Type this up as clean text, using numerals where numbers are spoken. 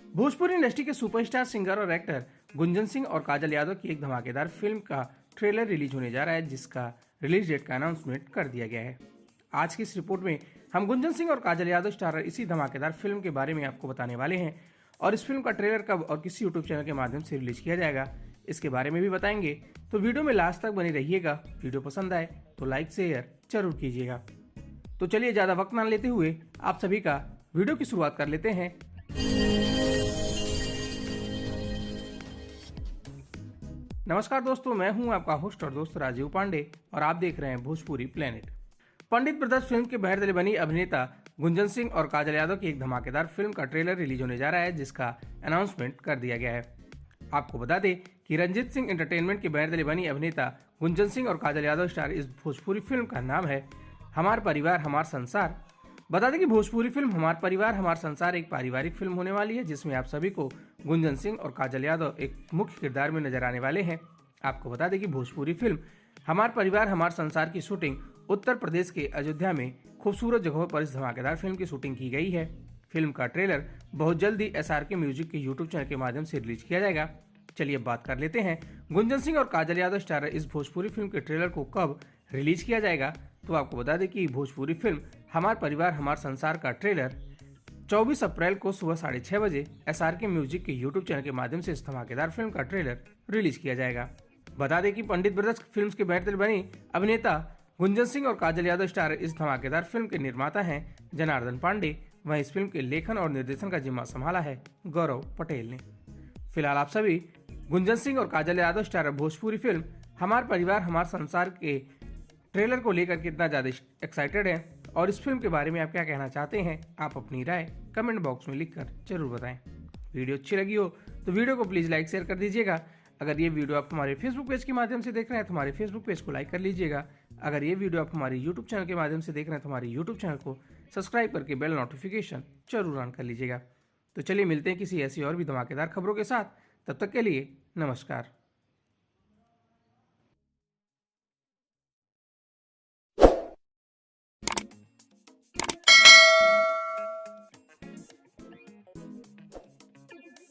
Bhojpuri industry के superstar singer और actor Gunjan Singh और काजल यादव की एक धमाकेदार फिल्म का ट्रेलर रिलीज होने जा रहा है, जिसका रिलीज डेट का अनाउंसमेंट कर दिया गया है। आज की इस रिपोर्ट में हम गुंजन सिंह और काजल यादव स्टारर इसी धमाकेदार फिल्म के बारे में आपको बताने वाले हैं और इस फिल्म का ट्रेलर कब और किस यूट्यूब चैनल के माध्यम से रिलीज किया जाएगा, इसके बारे में भी बताएंगे। तो वीडियो में लास्ट तक बने रहिएगा। वीडियो पसंद आए तो लाइक शेयर जरूर कीजिएगा। तो चलिए ज्यादा वक्त ना लेते हुए आप सभी का वीडियो की शुरुआत कर लेते हैं। नमस्कार दोस्तों, मैं हूं आपका होस्ट और दोस्त राजीव पांडे और आप देख रहे हैं भोजपुरी प्लेनेट। पंडित ब्रदर्स फिल्म के बहरदिल बनी अभिनेता गुंजन सिंह और काजल यादव की एक धमाकेदार फिल्म का ट्रेलर रिलीज होने जा रहा है, जिसका अनाउंसमेंट कर दिया गया है। आपको बता दें कि रंजीत सिंह एंटरटेनमेंट के बहरदिल बनी अभिनेता गुंजन सिंह और काजल यादव स्टार इस भोजपुरी फिल्म का नाम है हमार परिवार हमार संसार। बता दें कि भोजपुरी फिल्म हमार परिवार हमार संसार एक पारिवारिक फिल्म होने वाली है, जिसमें आप सभी को गुंजन सिंह और काजल यादव एक मुख्य किरदार में नजर आने वाले हैं। आपको बता दें कि भोजपुरी फिल्म हमार परिवार हमार संसार की शूटिंग उत्तर प्रदेश के अयोध्या में खूबसूरत जगहों पर इस धमाकेदार फिल्म की शूटिंग की गई है। फिल्म का ट्रेलर बहुत जल्द ही SRK म्यूजिक के यूट्यूब चैनल के माध्यम से रिलीज किया जाएगा। चलिए अब बात कर लेते हैं गुंजन सिंह और काजल यादव स्टारर इस भोजपुरी फिल्म के ट्रेलर को कब रिलीज किया जाएगा। तो आपको बता दें कि भोजपुरी फिल्म हमार परिवार हमार संसार का ट्रेलर 24 अप्रैल को सुबह 6:30 बजे SRK म्यूजिक के यूट्यूब चैनल के माध्यम से इस धमाकेदार फिल्म का ट्रेलर रिलीज किया जाएगा। बता दें कि पंडित ब्रदर्स फिल्म्स के बहरदिल बनी अभिनेता गुंजन सिंह और काजल यादव स्टार इस धमाकेदार फिल्म के निर्माता हैं जनार्दन पांडे। वहीं इस फिल्म के लेखन और निर्देशन का जिम्मा संभाला है गौरव पटेल ने। फिलहाल आप सभी गुंजन सिंह और काजल यादव स्टार भोजपुरी फिल्म हमार परिवार हमार संसार के ट्रेलर को लेकर कितना ज्यादा एक्साइटेड हैं और इस फिल्म के बारे में आप क्या कहना चाहते हैं, आप अपनी राय कमेंट बॉक्स में लिखकर जरूर बताएं। वीडियो अच्छी लगी हो तो वीडियो को प्लीज लाइक शेयर कर दीजिएगा। अगर ये वीडियो आप हमारे फेसबुक पेज के माध्यम से देख रहे हैं तो हमारे फेसबुक पेज को लाइक कर लीजिएगा। अगर ये वीडियो आप हमारे यूट्यूब चैनल के माध्यम से देख रहे हैं तो हमारे यूट्यूब चैनल को सब्सक्राइब करके बेल नोटिफिकेशन जरूर ऑन कर लीजिएगा। तो चलिए मिलते हैं किसी ऐसी और भी धमाकेदार खबरों के साथ। तब तक के लिए नमस्कार।